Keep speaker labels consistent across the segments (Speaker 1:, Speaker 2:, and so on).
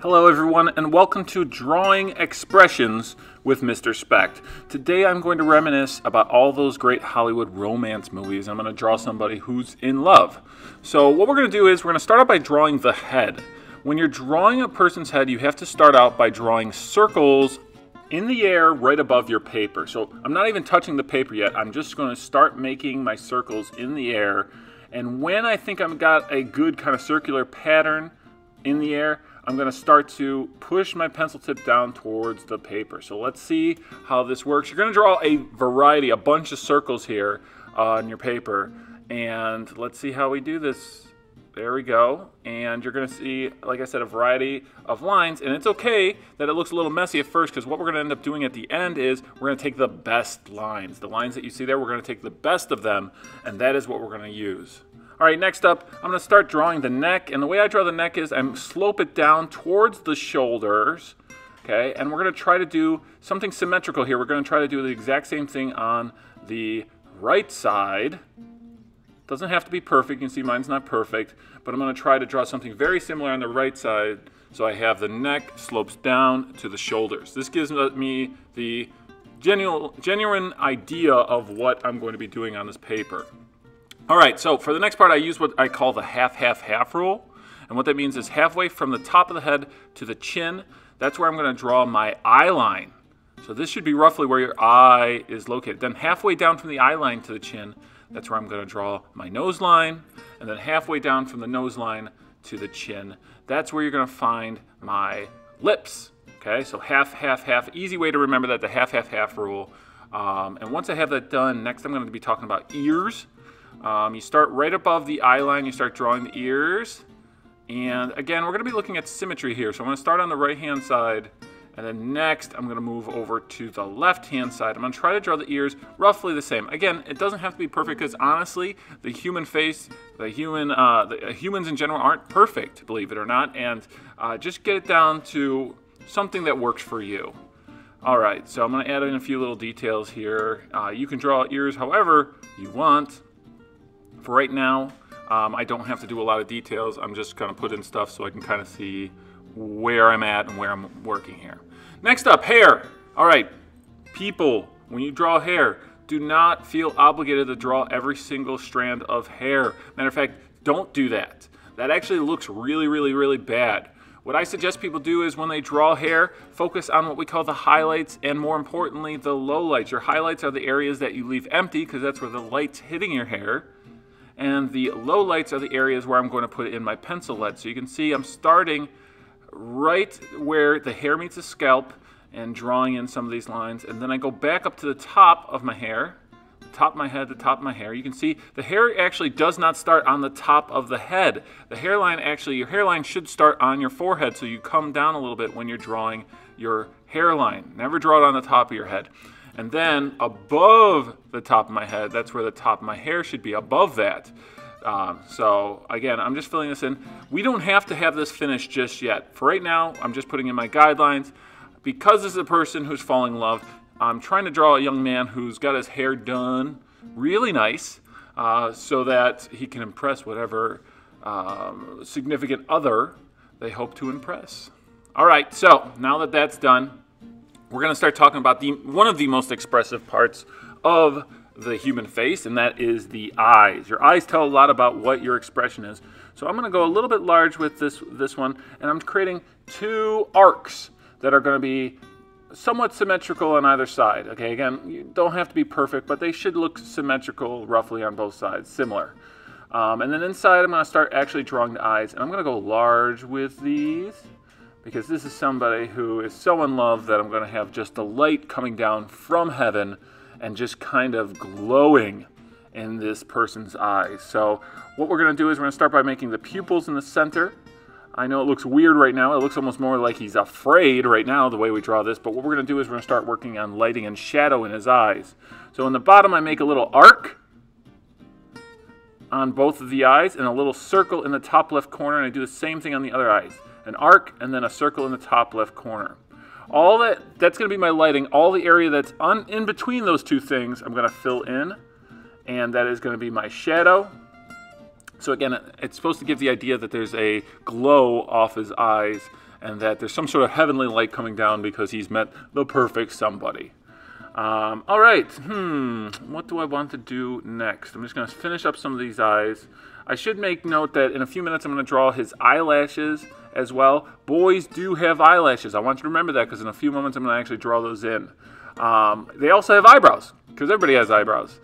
Speaker 1: Hello everyone and welcome to Drawing Expressions with Mr. Specht. Today I'm going to reminisce about all those great Hollywood romance movies. I'm going to draw somebody who's in love. So what we're going to do is we're going to start out by drawing the head. When you're drawing a person's head, you have to start out by drawing circles in the air right above your paper. So I'm not even touching the paper yet. I'm just going to start making my circles in the air. And when I think I've got a good kind of circular pattern in the air, I'm going to start to push my pencil tip down towards the paper. So let's see how this works. You're going to draw a variety, a bunch of circles here on your paper. And let's see how we do this. There we go. And you're going to see, like I said, a variety of lines. And it's okay that it looks a little messy at first, because what we're going to end up doing at the end is we're going to take the best lines. The lines that you see there, we're going to take the best of them, and that is what we're going to use. All right, next up, I'm going to start drawing the neck, and the way I draw the neck is I slope it down towards the shoulders, okay, and we're going to try to do something symmetrical here. We're going to try to do the exact same thing on the right side. Doesn't have to be perfect. You can see mine's not perfect, but I'm going to try to draw something very similar on the right side, so I have the neck slopes down to the shoulders. This gives me the genuine idea of what I'm going to be doing on this paper. All right, so for the next part, I use what I call the half rule. And what that means is halfway from the top of the head to the chin, that's where I'm going to draw my eye line. So this should be roughly where your eye is located. Then halfway down from the eye line to the chin, that's where I'm going to draw my nose line. And then halfway down from the nose line to the chin, that's where you're going to find my lips. Okay, so half. Easy way to remember that, the half rule. And once I have that done, next I'm going to be talking about ears. You start right above the eye line, you start drawing the ears. And again, we're going to be looking at symmetry here. So I'm going to start on the right-hand side, and then next I'm going to move over to the left-hand side. I'm going to try to draw the ears roughly the same. Again, it doesn't have to be perfect, because honestly, the human face, humans in general aren't perfect, believe it or not. And just get it down to something that works for you. All right, so I'm going to add in a few little details here. You can draw ears however you want. For right now, I don't have to do a lot of details. I'm just going to put in stuff so I can kind of see where I'm at and where I'm working here. Next up, hair. All right, people, when you draw hair, do not feel obligated to draw every single strand of hair. Matter of fact, don't do that. That actually looks really bad. What I suggest people do is when they draw hair, focus on what we call the highlights and, more importantly, the lowlights. Your highlights are the areas that you leave empty, because that's where the light's hitting your hair. And the lowlights are the areas where I'm going to put in my pencil lead. So you can see I'm starting right where the hair meets the scalp and drawing in some of these lines. And then I go back up to the top of my hair, the top of my head, the top of my hair. You can see the hair actually does not start on the top of the head. The hairline actually, your hairline should start on your forehead, so you come down a little bit when you're drawing your hairline. Never draw it on the top of your head. And then above the top of my head, that's where the top of my hair should be, above that. So again, I'm just filling this in. We don't have to have this finished just yet. For right now, I'm just putting in my guidelines. Because this is a person who's falling in love, I'm trying to draw a young man who's got his hair done really nice, so that he can impress whatever significant other they hope to impress. All right, so now that that's done, we're going to start talking about one of the most expressive parts of the human face, and that is the eyes. Your eyes tell a lot about what your expression is. So I'm going to go a little bit large with this one, and I'm creating two arcs that are going to be somewhat symmetrical on either side. Okay, again, you don't have to be perfect, but they should look symmetrical roughly on both sides, similar. And then inside, I'm going to start actually drawing the eyes, and I'm going to go large with these, because this is somebody who is so in love that I'm going to have just the light coming down from heaven and just kind of glowing in this person's eyes. So what we're going to do is we're going to start by making the pupils in the center. I know it looks weird right now. It looks almost more like he's afraid right now, the way we draw this. But what we're going to do is we're going to start working on lighting and shadow in his eyes. So in the bottom, I make a little arc on both of the eyes and a little circle in the top left corner. And I do the same thing on the other eyes. An arc and then a circle in the top left corner. All that's going to be my lighting. All the area that's in between those two things, I'm going to fill in. And that is going to be my shadow. So again, it's supposed to give the idea that there's a glow off his eyes and that there's some sort of heavenly light coming down because he's met the perfect somebody. All right, what do I want to do next? I'm just going to finish up some of these eyes. I should make note that in a few minutes I'm going to draw his eyelashes as well. Boys do have eyelashes. I want you to remember that because in a few moments I'm going to actually draw those in. They also have eyebrows because everybody has eyebrows.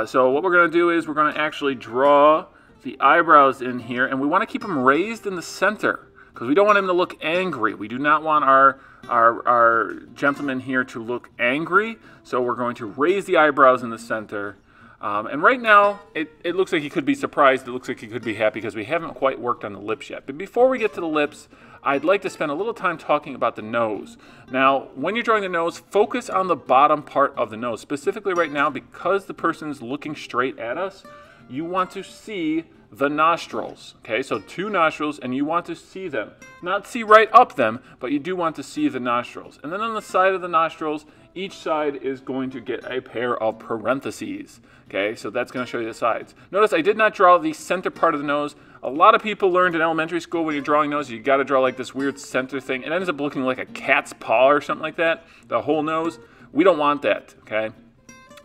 Speaker 1: So what we're going to do is we're going to actually draw the eyebrows in here, and we want to keep them raised in the center because we don't want him to look angry. We do not want our gentleman here to look angry, so we're going to raise the eyebrows in the center. And right now, it looks like he could be surprised. It looks like he could be happy because we haven't quite worked on the lips yet. But before we get to the lips, I'd like to spend a little time talking about the nose. Now, when you're drawing the nose, focus on the bottom part of the nose. Specifically right now, because the person's looking straight at us, you want to see the nostrils. Okay, so 2 nostrils, and you want to see them. Not see right up them, but you do want to see the nostrils. And then on the side of the nostrils, each side is going to get a pair of parentheses. Okay, so that's going to show you the sides. Notice I did not draw the center part of the nose. A lot of people learned in elementary school when you're drawing nose, you got to draw like this weird center thing. It ends up looking like a cat's paw or something like that, the whole nose. We don't want that, okay?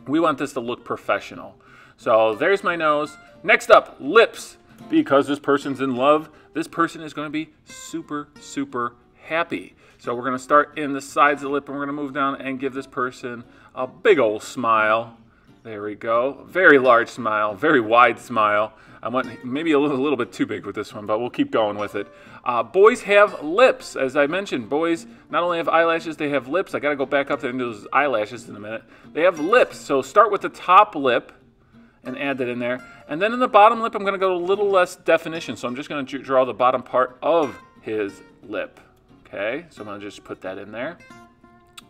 Speaker 1: We want this to look professional. So there's my nose. Next up, lips. Because this person's in love, this person is going to be super, super happy. So we're going to start in the sides of the lip, and we're going to move down and give this person a big old smile. There we go. Very large smile, very wide smile. I went maybe a little bit too big with this one, but we'll keep going with it. Boys have lips. As I mentioned, boys not only have eyelashes, they have lips. I got to go back up there into those eyelashes in a minute. They have lips. So start with the top lip and add that in there. And then in the bottom lip, I'm going to go a little less definition. So I'm just going to draw the bottom part of his lip. Okay, so I'm going to just put that in there.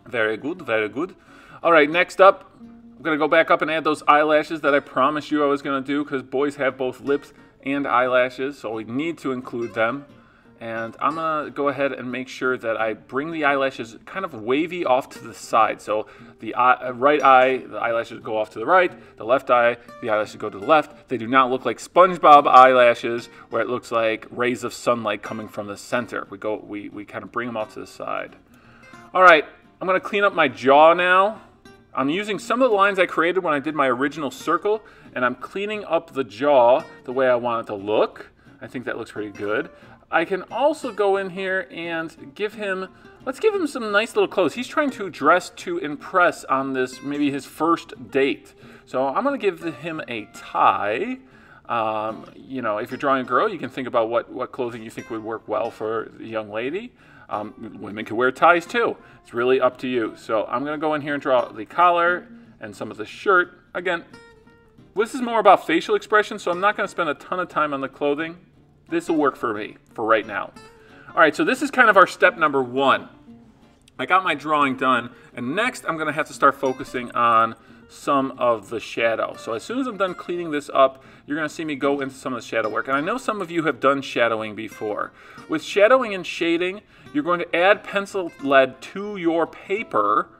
Speaker 1: Very good, very good. All right, next up, I'm going to go back up and add those eyelashes that I promised you I was going to do because boys have both lips and eyelashes, so we need to include them. And I'm going to go ahead and make sure that I bring the eyelashes kind of wavy off to the side. So the right eye, the eyelashes go off to the right. The left eye, the eyelashes go to the left. They do not look like SpongeBob eyelashes where it looks like rays of sunlight coming from the center. We kind of bring them off to the side. All right, I'm going to clean up my jaw now. I'm using some of the lines I created when I did my original circle, and I'm cleaning up the jaw the way I want it to look. I think that looks pretty good. I can also go in here and let's give him some nice little clothes. He's trying to dress to impress on this, maybe his first date. So I'm going to give him a tie. You know, if you're drawing a girl, you can think about what clothing you think would work well for the young lady. Women can wear ties too. It's really up to you. So I'm going to go in here and draw the collar and some of the shirt. Again, this is more about facial expression, so I'm not going to spend a ton of time on the clothing. This will work for me for right now. All right, so this is kind of our step number 1. I got my drawing done, and next I'm going to have to start focusing on some of the shadow. So as soon as I'm done cleaning this up, you're going to see me go into some of the shadow work. And I know some of you have done shadowing before. With shadowing and shading, you're going to add pencil lead to your paper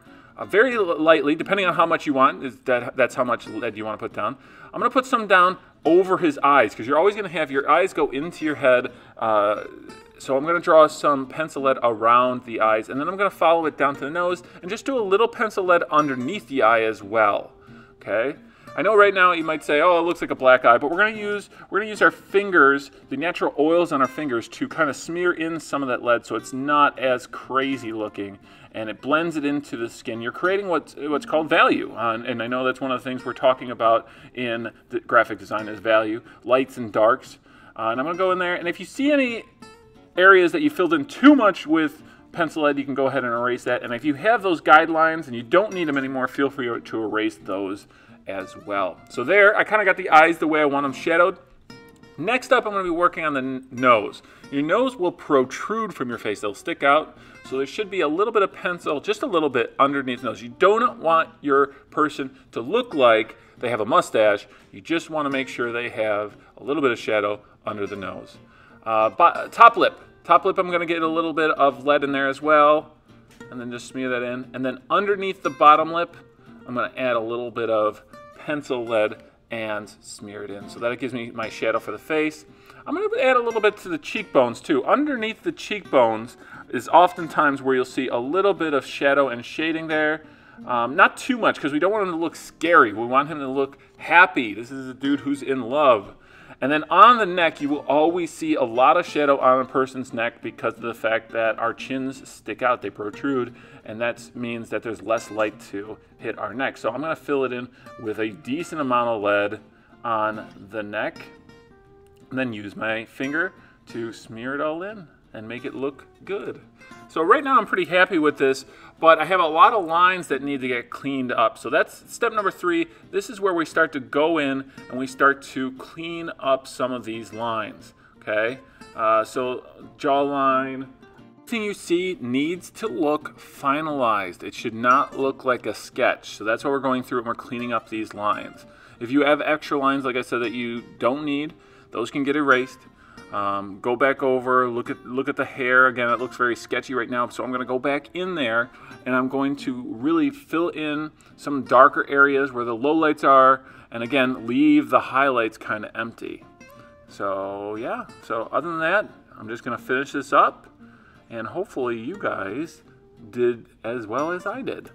Speaker 1: very lightly, depending on how much you want. That's how much lead you want to put down. I'm going to put some down over his eyes because you're always going to have your eyes go into your head. So I'm going to draw some pencil lead around the eyes, and then I'm going to follow it down to the nose and just do a little pencil lead underneath the eye as well. Okay? I know right now you might say, oh, it looks like a black eye, but we're going to use our fingers, the natural oils on our fingers, to kind of smear in some of that lead so it's not as crazy looking, and it blends it into the skin. You're creating what's called value, and I know that's one of the things we're talking about in the graphic design is value, lights and darks. And I'm going to go in there, and if you see any areas that you filled in too much with pencil lead, you can go ahead and erase that. And if you have those guidelines and you don't need them anymore, feel free to erase those as well. So there, I kind of got the eyes the way I want them shadowed. Next up, I'm going to be working on the nose. Your nose will protrude from your face. They'll stick out. So there should be a little bit of pencil, just a little bit underneath the nose. You don't want your person to look like they have a mustache. You just want to make sure they have a little bit of shadow under the nose. Top lip. Top lip, I'm going to get a little bit of lead in there as well. And then just smear that in. And then underneath the bottom lip, I'm going to add a little bit of pencil lead and smear it in. So that gives me my shadow for the face. I'm going to add a little bit to the cheekbones too. Underneath the cheekbones is oftentimes where you'll see a little bit of shadow and shading there. Not too much, because we don't want him to look scary. We want him to look happy. This is a dude who's in love. And then on the neck, you will always see a lot of shadow on a person's neck because of the fact that our chins stick out, they protrude, and that means that there's less light to hit our neck. So I'm going to fill it in with a decent amount of lead on the neck, and then use my finger to smear it all in and make it look good. So right now I'm pretty happy with this, but I have a lot of lines that need to get cleaned up. So that's step number 3. This is where we start to go in and we start to clean up some of these lines, okay? So jawline, everything you see needs to look finalized. It should not look like a sketch. So that's what we're going through and we're cleaning up these lines. If you have extra lines, like I said, that you don't need, those can get erased. Go back over, look at the hair. Again, it looks very sketchy right now, so I'm going to go back in there and I'm going to really fill in some darker areas where the lowlights are, and again, leave the highlights kind of empty. So yeah, so other than that, I'm just going to finish this up, and hopefully you guys did as well as I did.